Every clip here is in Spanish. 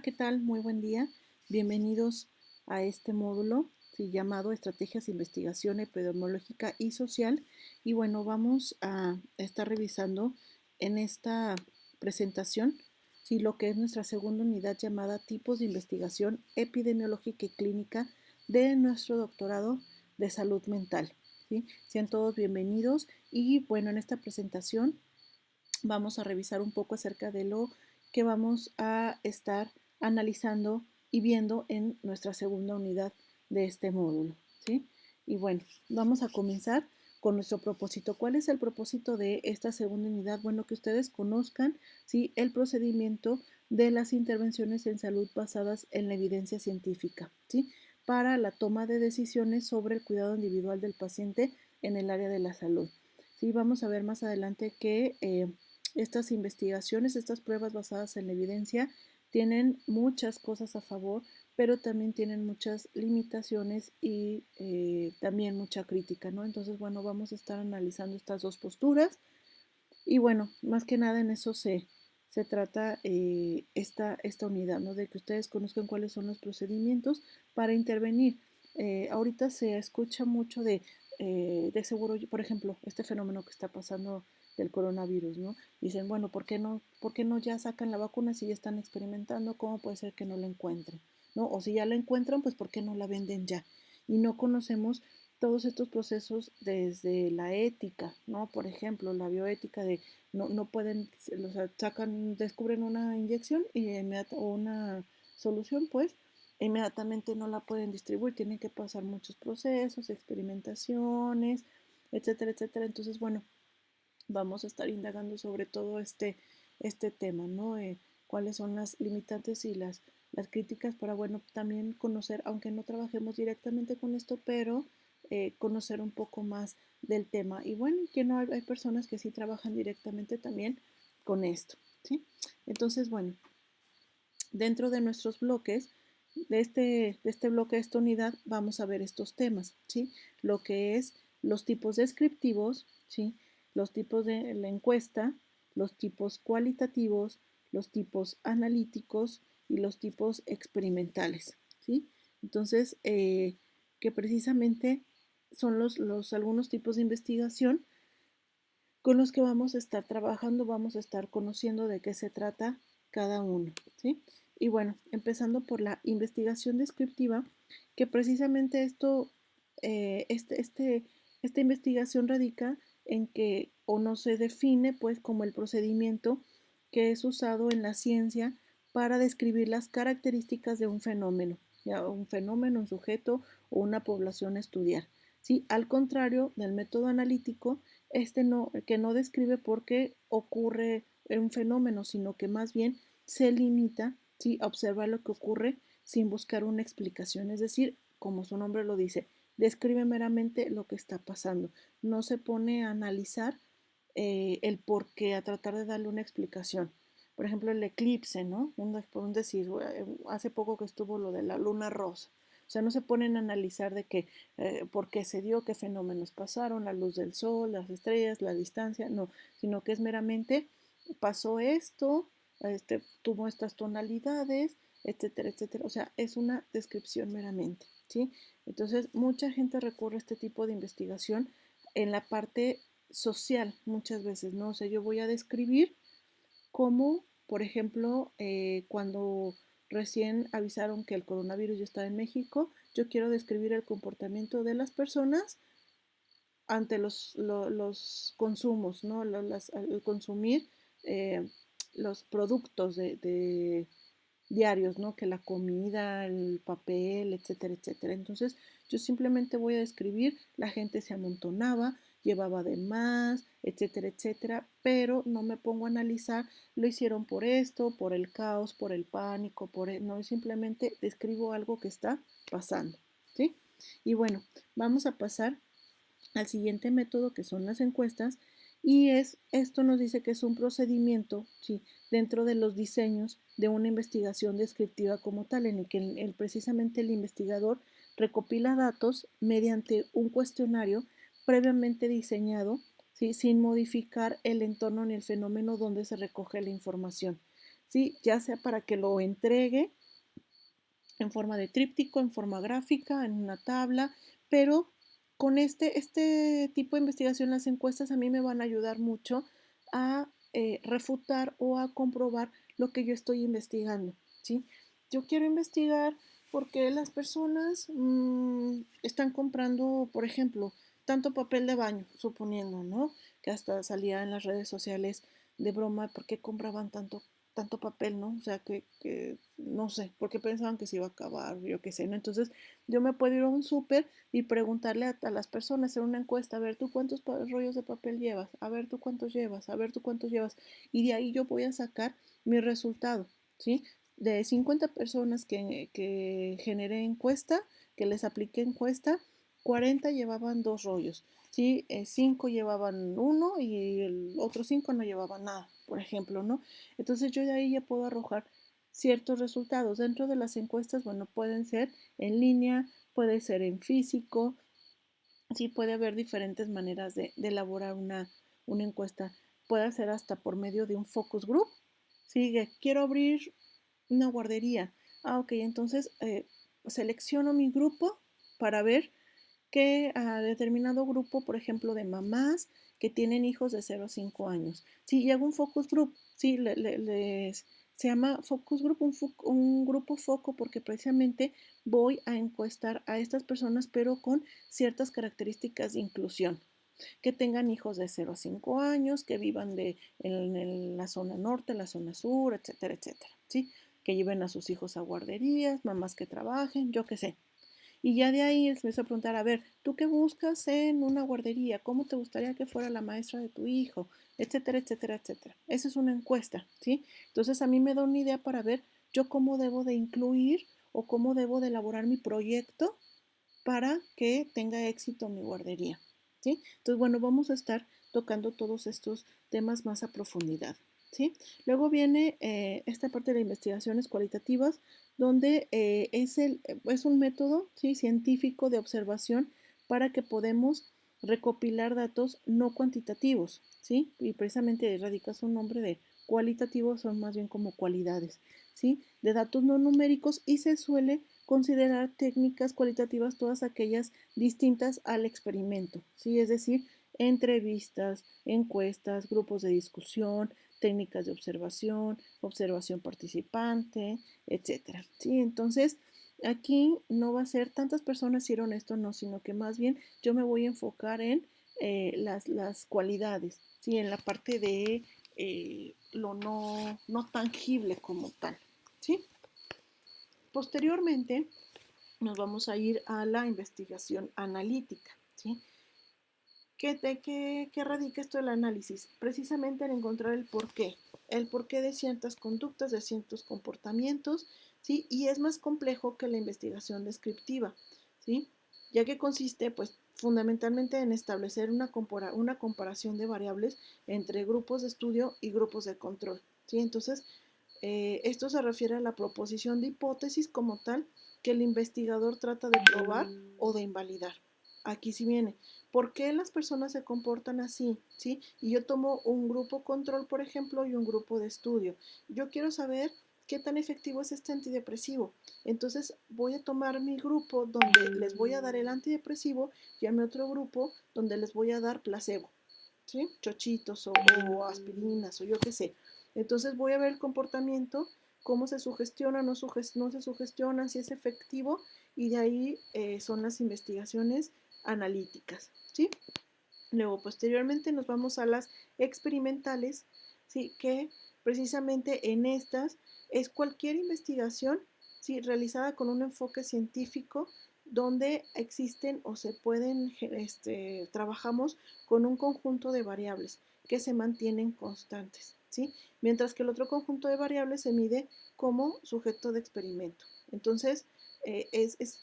¿Qué tal? Muy buen día. Bienvenidos a este módulo, sí, llamado Estrategias de Investigación Epidemiológica y Social. Y bueno, vamos a estar revisando en esta presentación, sí, lo que es nuestra segunda unidad llamada Tipos de Investigación Epidemiológica y Clínica de nuestro doctorado de salud mental. ¿Sí? Sean todos bienvenidos y bueno, en esta presentación vamos a revisar un poco acerca de lo que vamos a estar analizando y viendo en nuestra segunda unidad de este módulo, ¿sí? Y bueno, vamos a comenzar con nuestro propósito. ¿Cuál es el propósito de esta segunda unidad? Bueno, que ustedes conozcan, ¿sí?, el procedimiento de las intervenciones en salud basadas en la evidencia científica, ¿sí?, para la toma de decisiones sobre el cuidado individual del paciente en el área de la salud. Sí, vamos a ver más adelante que estas investigaciones, estas pruebas basadas en la evidencia, tienen muchas cosas a favor, pero también tienen muchas limitaciones y también mucha crítica, ¿no? Entonces, bueno, vamos a estar analizando estas dos posturas y bueno, más que nada en eso se trata esta unidad, ¿no? De que ustedes conozcan cuáles son los procedimientos para intervenir. Ahorita se escucha mucho de seguro, por ejemplo, este fenómeno que está pasando del coronavirus, ¿no? Dicen, bueno, por qué no ya sacan la vacuna si ya están experimentando? ¿Cómo puede ser que no la encuentren? ¿No? O si ya la encuentran, pues ¿por qué no la venden ya? Y no conocemos todos estos procesos desde la ética, ¿no? Por ejemplo, la bioética de no pueden, o sea, descubren una inyección o una solución, pues, e inmediatamente no la pueden distribuir, tienen que pasar muchos procesos, experimentaciones, etcétera, etcétera. Entonces, bueno, vamos a estar indagando sobre todo este tema, ¿no? Cuáles son las limitantes y las críticas para, bueno, también conocer, aunque no trabajemos directamente con esto, pero conocer un poco más del tema. Y bueno, que no hay personas que sí trabajan directamente también con esto, ¿sí? Entonces, bueno, dentro de nuestros bloques, de este bloque, de esta unidad, vamos a ver estos temas, ¿sí? Lo que es los tipos descriptivos, ¿sí? Los tipos de la encuesta, los tipos cualitativos, los tipos analíticos y los tipos experimentales, ¿sí? Entonces, que precisamente son algunos tipos de investigación con los que vamos a estar trabajando, vamos a estar conociendo de qué se trata cada uno, ¿sí? Y bueno, empezando por la investigación descriptiva, que precisamente eh, este, este, esta investigación radica en que o no se define pues como el procedimiento que es usado en la ciencia para describir las características de un fenómeno, ya un fenómeno, un sujeto o una población a estudiar. ¿Sí? Al contrario del método analítico, que no describe por qué ocurre un fenómeno, sino que más bien se limita, ¿sí?, a observar lo que ocurre sin buscar una explicación. Es decir, como su nombre lo dice, describe meramente lo que está pasando. No se pone a analizar el por qué, a tratar de darle una explicación. Por ejemplo, el eclipse, ¿no? Por un decir, hace poco que estuvo lo de la luna rosa. O sea, no se ponen a analizar de qué, por qué se dio, qué fenómenos pasaron, la luz del sol, las estrellas, la distancia, no, sino que es meramente pasó esto, tuvo estas tonalidades, etcétera, etcétera. O sea, es una descripción meramente, ¿sí? Entonces, mucha gente recurre a este tipo de investigación en la parte social muchas veces, ¿no? O sea, yo voy a describir cómo, por ejemplo, cuando recién avisaron que el coronavirus ya estaba en México, yo quiero describir el comportamiento de las personas ante los consumos, ¿no? Al consumir eh, los productos de diarios, ¿no? Que la comida, el papel, etcétera, etcétera. Entonces, yo simplemente voy a describir, la gente se amontonaba, llevaba de más, etcétera, etcétera, pero no me pongo a analizar, lo hicieron por esto, por el caos, por el pánico, no, simplemente describo algo que está pasando, ¿sí? Y bueno, vamos a pasar al siguiente método que son las encuestas y esto nos dice que es un procedimiento, ¿sí?, dentro de los diseños de una investigación descriptiva como tal, en el que precisamente el investigador recopila datos mediante un cuestionario previamente diseñado, ¿sí?, sin modificar el entorno ni el fenómeno donde se recoge la información. ¿sí? Ya sea para que lo entregue en forma de tríptico, en forma gráfica, en una tabla, pero con este tipo de investigación, las encuestas a mí me van a ayudar mucho a refutar o a comprobar lo que yo estoy investigando, ¿sí? Yo quiero investigar por qué las personas están comprando, por ejemplo, tanto papel de baño, suponiendo, ¿no? Que hasta salía en las redes sociales de broma, ¿por qué compraban tanto papel, ¿no? O sea, que no sé, porque pensaban que se iba a acabar, yo qué sé, ¿no? Entonces, yo me puedo ir a un súper y preguntarle a las personas, hacer una encuesta, a ver, ¿tú cuántos rollos de papel llevas? A ver, ¿tú cuántos llevas? A ver, ¿tú cuántos llevas? Y de ahí yo voy a sacar mi resultado, ¿sí? De 50 personas que generé encuesta, que les apliqué encuesta, 40 llevaban 2 rollos, ¿sí? 5 llevaban uno y el otro 5 no llevaban nada, por ejemplo, ¿no? Entonces yo de ahí ya puedo arrojar ciertos resultados. Dentro de las encuestas, bueno, pueden ser en línea, puede ser en físico, sí puede haber diferentes maneras de elaborar una encuesta. Puede ser hasta por medio de un focus group. Sigue, quiero abrir una guardería. Ah, ok, entonces selecciono mi grupo para ver que a determinado grupo, por ejemplo, de mamás que tienen hijos de 0 a 5 años. Sí, y hago un focus group, sí, se llama focus group, un grupo foco, porque precisamente voy a encuestar a estas personas, pero con ciertas características de inclusión, que tengan hijos de 0 a 5 años, que vivan en la zona norte, la zona sur, etcétera, etcétera, ¿sí? Que lleven a sus hijos a guarderías, mamás que trabajen, yo qué sé. Y ya de ahí les empiezo a preguntar, a ver, ¿tú qué buscas en una guardería? ¿Cómo te gustaría que fuera la maestra de tu hijo? Etcétera, etcétera, etcétera. Esa es una encuesta, ¿sí? Entonces a mí me da una idea para ver yo cómo debo de incluir o cómo debo de elaborar mi proyecto para que tenga éxito mi guardería, ¿sí? Entonces, bueno, vamos a estar tocando todos estos temas más a profundidad, ¿sí? Luego viene esta parte de investigaciones cualitativas, donde es un método, ¿sí? Científico de observación para que podamos recopilar datos no cuantitativos, ¿sí? Y precisamente ahí radica su nombre de cualitativos, son más bien como cualidades, ¿sí? De datos no numéricos, y se suele considerar técnicas cualitativas todas aquellas distintas al experimento, ¿sí? Es decir, entrevistas, encuestas, grupos de discusión, técnicas de observación, observación participante, etcétera, ¿sí? Entonces, aquí no va a ser tantas personas hicieron esto, no, sino que más bien yo me voy a enfocar en las cualidades, ¿sí? En la parte de lo no tangible como tal, ¿sí? Posteriormente, nos vamos a ir a la investigación analítica, ¿sí? ¿Qué radica esto del análisis? Precisamente en encontrar el porqué de ciertas conductas, de ciertos comportamientos, ¿sí? Y es más complejo que la investigación descriptiva, ¿sí? Ya que consiste, pues, fundamentalmente en establecer una comparación de variables entre grupos de estudio y grupos de control, ¿sí? Entonces, esto se refiere a la proposición de hipótesis como tal que el investigador trata de probar o de invalidar. Aquí sí viene. ¿Por qué las personas se comportan así? ¿Sí? Y yo tomo un grupo control, por ejemplo, y un grupo de estudio. Yo quiero saber qué tan efectivo es este antidepresivo. Entonces voy a tomar mi grupo donde les voy a dar el antidepresivo y a mi otro grupo donde les voy a dar placebo, ¿sí? Chochitos o aspirinas o yo qué sé. Entonces voy a ver el comportamiento, cómo se sugestiona, no se sugestiona, si es efectivo, y de ahí son las investigaciones analíticas, ¿sí? Luego, posteriormente nos vamos a las experimentales, ¿sí? Que precisamente en estas es cualquier investigación, ¿sí? Realizada con un enfoque científico donde existen o se pueden, trabajamos con un conjunto de variables que se mantienen constantes, ¿sí? Mientras que el otro conjunto de variables se mide como sujeto de experimento. Entonces, es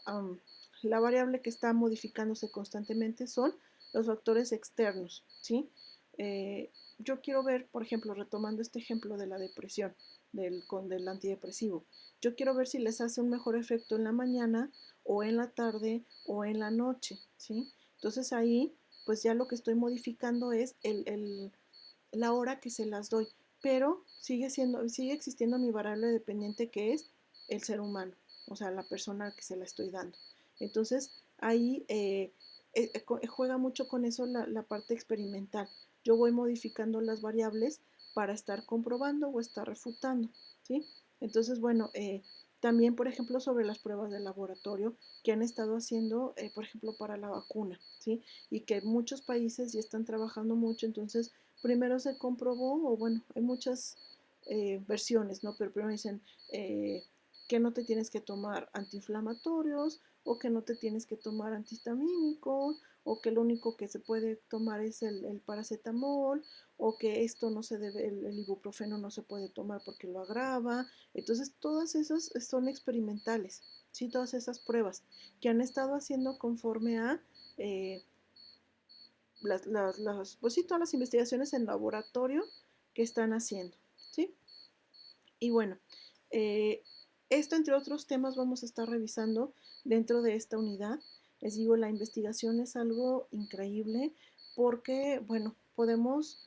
um, la variable que está modificándose constantemente son los factores externos, ¿sí? Yo quiero ver, por ejemplo, retomando este ejemplo de la depresión, del antidepresivo, yo quiero ver si les hace un mejor efecto en la mañana o en la tarde o en la noche, ¿sí? Entonces ahí, pues ya lo que estoy modificando es la hora que se las doy. pero sigue existiendo mi variable dependiente, que es el ser humano, o sea, la persona que se la estoy dando. Entonces, ahí juega mucho con eso la parte experimental. Yo voy modificando las variables para estar comprobando o estar refutando, ¿sí? Entonces, bueno, también, por ejemplo, sobre las pruebas de laboratorio que han estado haciendo, por ejemplo, para la vacuna, ¿sí? Y que muchos países ya están trabajando mucho. Entonces, primero se comprobó, o bueno, hay muchas versiones, ¿no? Pero primero dicen que no te tienes que tomar antiinflamatorios, o que no te tienes que tomar antihistamínicos, o que lo único que se puede tomar es el paracetamol, o que esto no se debe, el ibuprofeno no se puede tomar porque lo agrava. Entonces, todas esas son experimentales, ¿sí? Todas esas pruebas que han estado haciendo conforme a eh, pues sí, todas las investigaciones en laboratorio que están haciendo, ¿sí? Y bueno, eh, esto entre otros temas vamos a estar revisando dentro de esta unidad. Les digo, la investigación es algo increíble porque, bueno,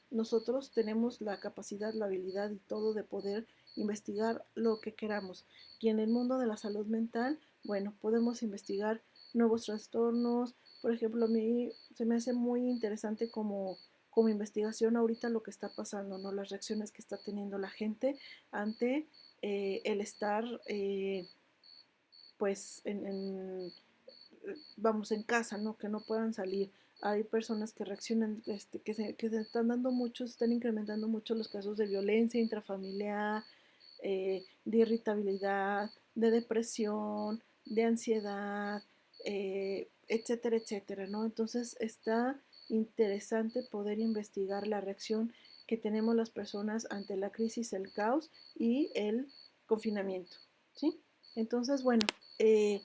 nosotros tenemos la capacidad, la habilidad y todo de poder investigar lo que queramos. Y en el mundo de la salud mental, bueno, podemos investigar nuevos trastornos. Por ejemplo, a mí se me hace muy interesante como investigación ahorita lo que está pasando, ¿no? Las reacciones que está teniendo la gente ante el estar, pues, vamos, en casa, ¿no? Que no puedan salir. Hay personas que reaccionan, que se están dando muchos, están incrementando mucho los casos de violencia intrafamiliar, de irritabilidad, de depresión, de ansiedad, etcétera, etcétera, ¿no? Entonces está interesante poder investigar la reacción que tenemos las personas ante la crisis, el caos y el confinamiento, ¿sí? Entonces, bueno, eso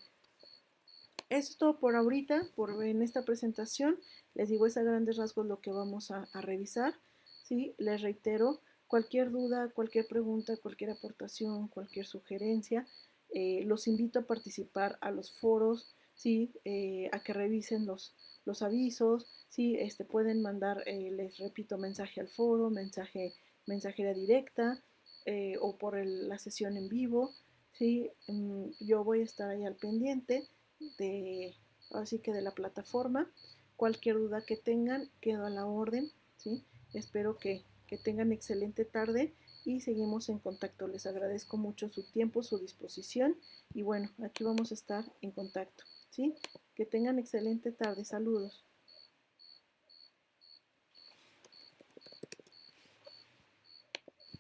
es todo por ahorita, en esta presentación. Les digo, es a grandes rasgos lo que vamos a revisar, ¿sí? Les reitero, cualquier duda, cualquier pregunta, cualquier aportación, cualquier sugerencia, los invito a participar a los foros, ¿sí? A que revisen los avisos, ¿sí? Pueden mandar, les repito, mensaje al foro, mensajería directa, o por la sesión en vivo, ¿sí? Yo voy a estar ahí al pendiente de, así que de la plataforma. Cualquier duda que tengan, quedo a la orden, ¿sí? Espero que tengan excelente tarde y seguimos en contacto. Les agradezco mucho su tiempo, su disposición y bueno, aquí vamos a estar en contacto, ¿sí? Que tengan excelente tarde. Saludos.